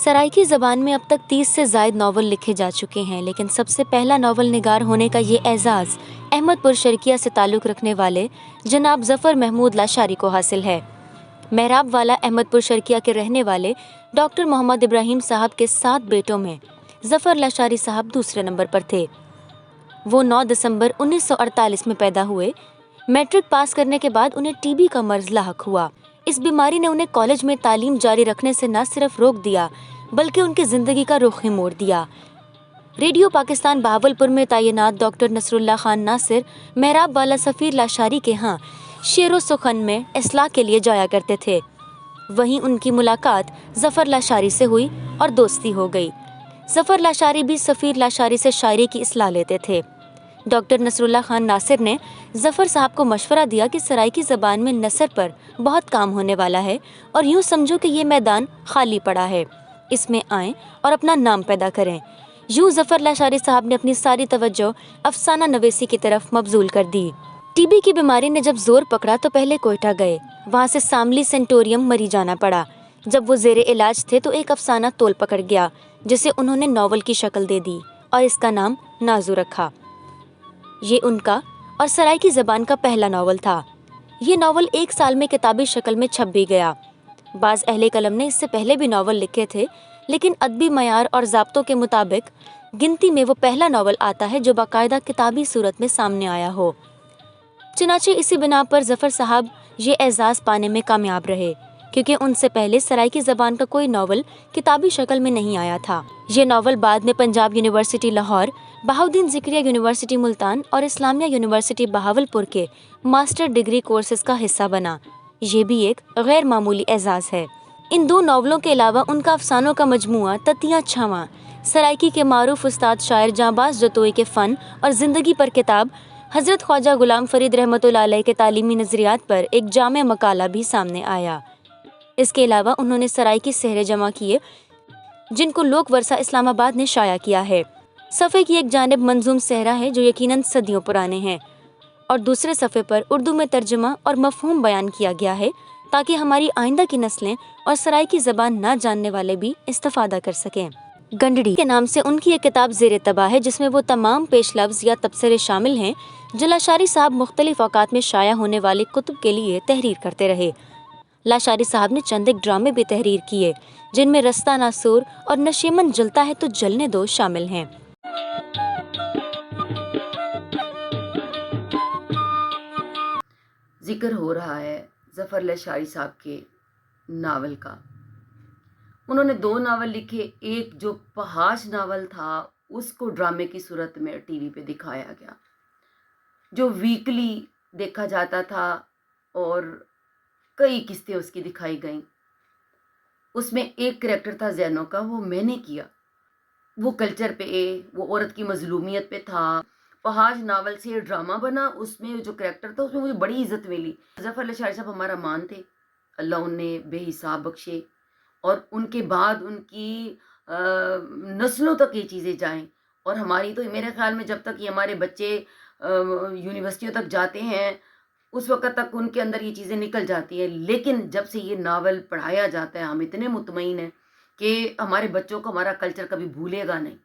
سرائکی زبان میں اب تک 30 سے زائد ناول لکھے جا چکے ہیں، لیکن سب سے پہلا ناول نگار ہونے کا یہ اعزاز احمد پور شرقیہ سے تعلق رکھنے والے جناب ظفر محمود لاشاری کو حاصل ہے۔ محراب والا احمد پور شرقیہ کے رہنے والے ڈاکٹر محمد ابراہیم صاحب کے 7 بیٹوں میں ظفر لاشاری صاحب دوسرے نمبر پر تھے۔ وہ 9 دسمبر 1948 میں پیدا ہوئے۔ میٹرک پاس کرنے کے بعد انہیں ٹی بی کا مرض لاحق ہوا۔ اس بیماری نے انہیں کالج میں تعلیم جاری رکھنے سے نہ صرف روک دیا بلکہ ان کی زندگی کا رخ ہی موڑ دیا۔ ریڈیو پاکستان بہاولپور میں تعینات ڈاکٹر نصر اللہ خان ناصر محراب والا سفیر لاشاری کے ہاں شعر و سخن میں اصلاح کے لیے جایا کرتے تھے۔ وہیں ان کی ملاقات ظفر لاشاری سے ہوئی اور دوستی ہو گئی۔ ظفر لاشاری بھی سفیر لاشاری سے شاعری کی اصلاح لیتے تھے۔ ڈاکٹر نصر اللہ خان ناصر نے ظفر صاحب کو مشورہ دیا کہ سرائکی زبان میں نثر پر بہت کام ہونے والا ہے اور یوں سمجھو کہ یہ میدان خالی پڑا ہے، اس میں آئیں اور اپنا نام پیدا کریں۔ یوں ظفر لاشاری صاحب نے اپنی ساری توجہ افسانہ نویسی کی طرف مبذول کر دی۔ ٹی بی کی بیماری نے جب زور پکڑا تو پہلے کوئٹہ گئے، وہاں سے ساملی سینٹوریم مری جانا پڑا۔ جب وہ زیر علاج تھے تو ایک افسانہ تول پکڑ گیا جسے انہوں نے ناول کی شکل دے دی اور اس کا نام نازو رکھا۔ یہ ان کا اور سرائکی زبان کا پہلا ناول تھا۔ یہ ناول 1 سال میں کتابی شکل میں چھپ بھی گیا۔ بعض اہل قلم نے اس سے پہلے بھی ناول لکھے تھے، لیکن ادبی معیار اور ضابطوں کے مطابق گنتی میں وہ پہلا ناول آتا ہے جو باقاعدہ کتابی صورت میں سامنے آیا ہو۔ چنانچہ اسی بنا پر ظفر صاحب یہ اعزاز پانے میں کامیاب رہے، کیونکہ ان سے پہلے سرائکی زبان کا کوئی ناول کتابی شکل میں نہیں آیا تھا۔ یہ ناول بعد میں پنجاب یونیورسٹی لاہور، بہاؤالدین ذکریہ یونیورسٹی ملتان اور اسلامیہ یونیورسٹی بہاولپور کے ماسٹر ڈگری کورسز کا حصہ بنا۔ یہ بھی ایک غیر معمولی اعزاز ہے۔ ان 2 ناولوں کے علاوہ ان کا افسانوں کا مجموعہ تتیاں چھاواں، سرائکی کے معروف استاد شاعر جانباز جتوئی کے فن اور زندگی پر کتاب، حضرت خواجہ غلام فرید رحمۃ اللہ علیہ کے تعلیمی نظریات پر ایک جامع مقالہ بھی سامنے آیا۔ اس کے علاوہ انہوں نے سرائکی سحرے جمع کیے جن کو لوک ورثہ اسلام آباد نے شائع کیا ہے۔ صفحے کی ایک جانب منظوم صحرا ہے جو یقیناً صدیوں پرانے ہیں، اور دوسرے صفحے پر اردو میں ترجمہ اور مفہوم بیان کیا گیا ہے تاکہ ہماری آئندہ کی نسلیں اور سرائکی زبان نہ جاننے والے بھی استفادہ کر سکیں۔ گنڈڑی کے نام سے ان کی ایک کتاب زیر طبع ہے جس میں وہ تمام پیش لفظ یا تبصرے شامل ہیں جو لاشاری صاحب مختلف اوقات میں شائع ہونے والے کتب کے لیے تحریر کرتے رہے۔ لاشاری صاحب نے چند ایک ڈرامے بھی تحریر کیے جن میں رستہ ناسور اور نشیمن جلتا ہے تو جلنے دو شامل ہیں۔ ذکر ہو رہا ہے ظفر لاشاری صاحب کے ناول کا۔ انہوں نے 2 ناول لکھے، ایک جو پہاش ناول تھا اس کو ڈرامے کی صورت میں ٹی وی پہ دکھایا گیا، جو ویکلی دیکھا جاتا تھا اور کئی قسطیں اس کی دکھائی گئیں۔ اس میں ایک کریکٹر تھا زینو کا، وہ میں نے کیا، وہ کلچر پہ، وہ عورت کی مظلومیت پہ تھا۔ پہاج ناول سے ڈرامہ بنا، اس میں جو کریکٹر تھا اس میں مجھے بڑی عزت ملی۔ ظفر لاشاری صاحب ہمارا مان تھے، اللہ انہیں بے حساب بخشے، اور ان کے بعد ان کی نسلوں تک یہ چیزیں جائیں، اور ہماری تو میرے خیال میں جب تک یہ ہمارے بچے یونیورسٹیوں تک جاتے ہیں اس وقت تک ان کے اندر یہ چیزیں نکل جاتی ہیں، لیکن جب سے یہ ناول پڑھایا جاتا ہے ہم اتنے مطمئن ہیں کہ ہمارے بچوں کو ہمارا کلچر کبھی بھولے گا نہیں۔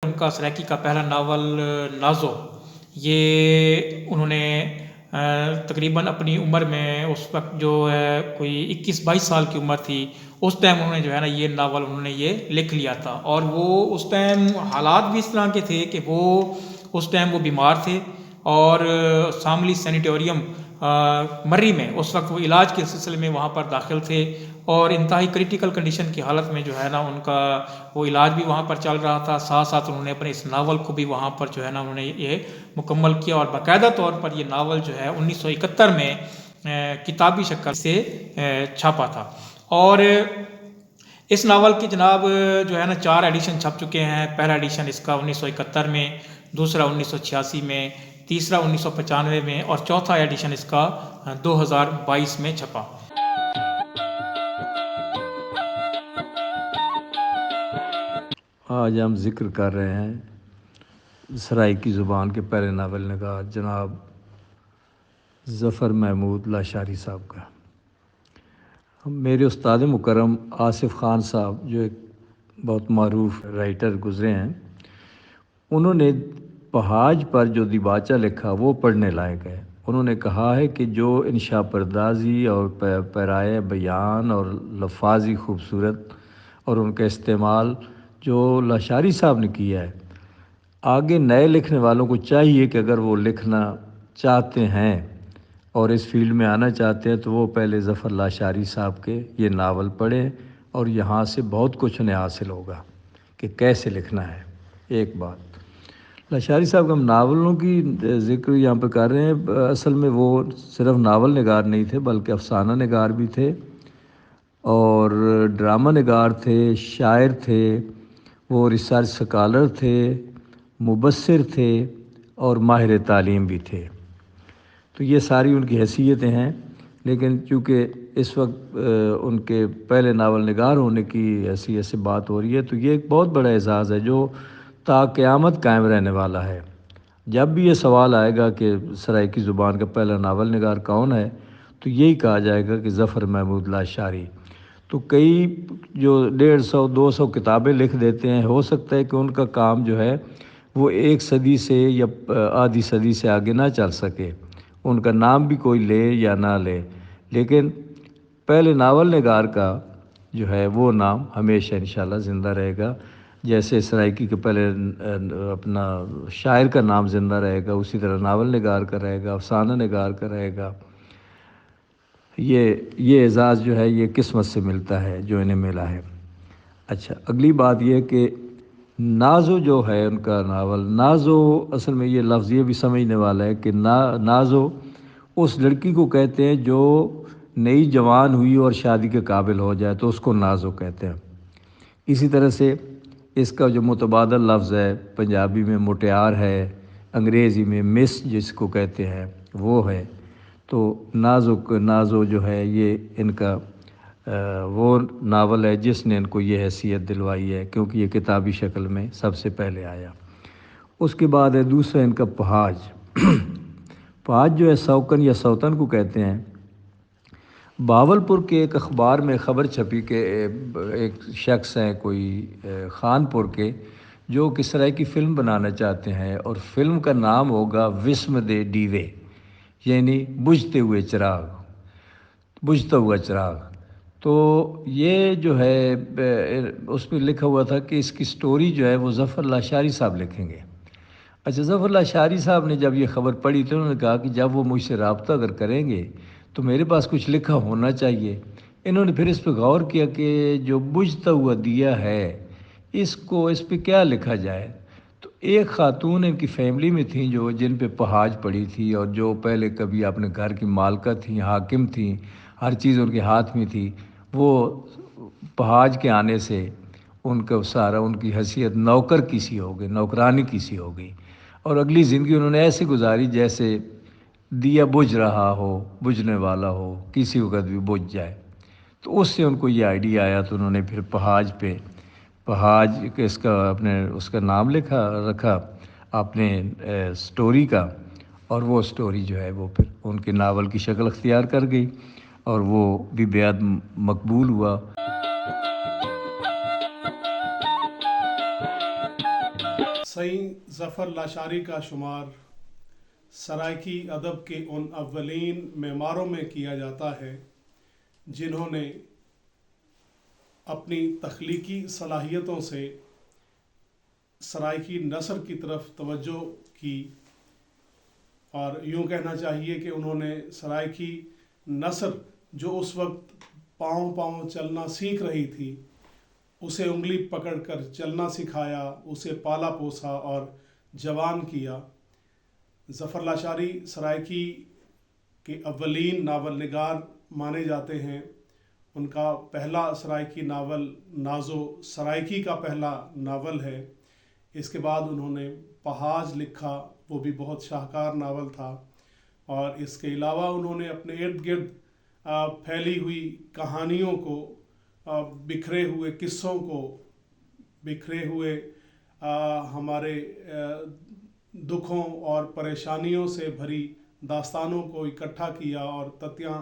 ان کا سرائکی کا پہلا ناول نازو، یہ انہوں نے تقریباً اپنی عمر میں اس وقت جو ہے کوئی 21-22 سال کی عمر تھی، اس ٹائم انہوں نے جو ہے نا یہ ناول انہوں نے یہ لکھ لیا تھا، اور وہ اس ٹائم حالات بھی اس طرح کے تھے کہ وہ اس ٹائم وہ بیمار تھے، اور ساملی سینیٹوریم مرری میں اس وقت وہ علاج کے سلسلے میں وہاں پر داخل تھے، اور انتہائی کریٹیکل کنڈیشن کی حالت میں جو ہے نا ان کا وہ علاج بھی وہاں پر چل رہا تھا، ساتھ ساتھ انہوں نے اپنے اس ناول کو بھی وہاں پر جو ہے نا انہوں نے یہ مکمل کیا، اور باقاعدہ طور پر یہ ناول جو ہے 1971 میں کتابی شکل سے چھاپا تھا۔ اور اس ناول کی جناب جو ہے نا 4 ایڈیشن چھپ چکے ہیں۔ پہلا ایڈیشن اس کا 1971 میں، دوسرا 1986 میں، تیسرا 1995 میں، اور چوتھا ایڈیشن اس کا 2022 میں چھپا۔ آج ہم ذکر کر رہے ہیں سرائکی زبان کے پہلے ناول نگار جناب ظفر محمود لاشاری صاحب کا۔ میرے استاد مکرم آصف خان صاحب جو ایک بہت معروف رائٹر گزرے ہیں، انہوں نے پہاج پر جو دیباچہ لکھا وہ پڑھنے لائق ہے۔ انہوں نے کہا ہے کہ جو انشاء پردازی اور پیرائے بیان اور لفاظی خوبصورت اور ان کا استعمال جو لاشاری صاحب نے کیا ہے، آگے نئے لکھنے والوں کو چاہیے کہ اگر وہ لکھنا چاہتے ہیں اور اس فیلڈ میں آنا چاہتے ہیں تو وہ پہلے ظفر لاشاری صاحب کے یہ ناول پڑھیں، اور یہاں سے بہت کچھ انہیں حاصل ہوگا کہ کیسے لکھنا ہے۔ ایک بات لاشاری صاحب کا ہم ناولوں کی ذکر یہاں پہ کر رہے ہیں، اصل میں وہ صرف ناول نگار نہیں تھے بلکہ افسانہ نگار بھی تھے اور ڈرامہ نگار تھے، شاعر تھے، وہ ریسرچ سکالر تھے، مبصر تھے اور ماہر تعلیم بھی تھے۔ تو یہ ساری ان کی حیثیتیں ہیں، لیکن چونکہ اس وقت ان کے پہلے ناول نگار ہونے کی حیثیت سے بات ہو رہی ہے تو یہ ایک بہت بڑا اعزاز ہے جو تا قیامت قائم رہنے والا ہے۔ جب بھی یہ سوال آئے گا کہ سرائیکی زبان کا پہلا ناول نگار کون ہے تو یہی کہا جائے گا کہ ظفر محمود لاشاری۔ تو کئی جو 150 200 کتابیں لکھ دیتے ہیں، ہو سکتا ہے کہ ان کا کام جو ہے وہ 1 صدی سے یا آدھی صدی سے آگے نہ چل سکے، ان کا نام بھی کوئی لے یا نہ لے، لیکن پہلے ناول نگار کا جو ہے وہ نام ہمیشہ انشاءاللہ زندہ رہے گا۔ جیسے سرائیکی کے پہلے اپنا شاعر کا نام زندہ رہے گا، اسی طرح ناول نگار کا رہے گا، افسانہ نگار کا رہے گا۔ یہ اعزاز جو ہے یہ قسمت سے ملتا ہے جو انہیں ملا ہے۔ اچھا، اگلی بات یہ کہ نازو جو ہے ان کا ناول، نازو اصل میں یہ لفظ یہ بھی سمجھنے والا ہے کہ نازو اس لڑکی کو کہتے ہیں جو نئی جوان ہوئی اور شادی کے قابل ہو جائے تو اس کو نازو کہتے ہیں۔ اسی طرح سے اس کا جو متبادل لفظ ہے، پنجابی میں مٹیار ہے، انگریزی میں مس جس کو کہتے ہیں وہ ہے۔ تو نازو جو ہے یہ ان کا وہ ناول ہے جس نے ان کو یہ حیثیت دلوائی ہے، کیونکہ یہ کتابی شکل میں سب سے پہلے آیا۔ اس کے بعد ہے دوسرا ان کا پہاج۔ پہاج جو ہے سوکن یا سوتن کو کہتے ہیں۔ بہاولپور کے ایک اخبار میں خبر چھپی کہ ایک شخص ہیں کوئی خانپور کے جو کہ سرائیکی فلم بنانا چاہتے ہیں، اور فلم کا نام ہوگا وسم دے ڈیوے، یعنی بجھتے ہوئے چراغ، بجھتا ہوا چراغ۔ تو یہ جو ہے اس میں لکھا ہوا تھا کہ اس کی سٹوری جو ہے وہ ظفر لاشاری صاحب لکھیں گے۔ اچھا، ظفر لاشاری صاحب نے جب یہ خبر پڑھی تو انہوں نے کہا کہ جب وہ مجھ سے رابطہ اگر کریں گے تو میرے پاس کچھ لکھا ہونا چاہیے۔ انہوں نے پھر اس پہ غور کیا کہ جو بجھتا ہوا دیا ہے اس پہ کیا لکھا جائے۔ تو ایک خاتون ان کی فیملی میں تھیں جن پہ پہاج پڑی تھی، اور جو پہلے کبھی اپنے گھر کی مالکہ تھیں، حاکم تھیں، ہر چیز ان کے ہاتھ میں تھی، وہ پہاج کے آنے سے ان کا سارا ان کی حیثیت نوکر کی سی ہو گئی، نوکرانی کی سی ہو گئی، اور اگلی زندگی انہوں نے ایسے گزاری جیسے دیا بجھ رہا ہو، بجھنے والا ہو، کسی وقت بھی بجھ جائے۔ تو اس سے ان کو یہ آئیڈیا آیا تو انہوں نے پھر پہاج اس کا نام رکھا اپنے سٹوری کا، اور وہ سٹوری جو ہے وہ پھر ان کے ناول کی شکل اختیار کر گئی اور وہ بھی بیعت مقبول ہوا۔ سعید ظفر لاشاری کا شمار سرائیکی ادب کے ان اولین معماروں میں کیا جاتا ہے جنہوں نے اپنی تخلیقی صلاحیتوں سے سرائیکی نثر کی طرف توجہ کی، اور یوں کہنا چاہیے کہ انہوں نے سرائیکی نثر جو اس وقت پاؤں پاؤں چلنا سیکھ رہی تھی اسے انگلی پکڑ کر چلنا سکھایا، اسے پالا پوسا اور جوان کیا۔ ظفر لاشاری سرائیکی کے اولین ناول نگار مانے جاتے ہیں۔ ان کا پہلا سرائیکی ناول نازو سرائیکی کا پہلا ناول ہے۔ اس کے بعد انہوں نے پہاج لکھا، وہ بھی بہت شاہکار ناول تھا، اور اس کے علاوہ انہوں نے اپنے ارد گرد پھیلی ہوئی کہانیوں کو، بکھرے ہوئے قصوں کو، بکھرے ہوئے ہمارے دکھوں اور پریشانیوں سے بھری داستانوں کو اکٹھا کیا اور تتیاں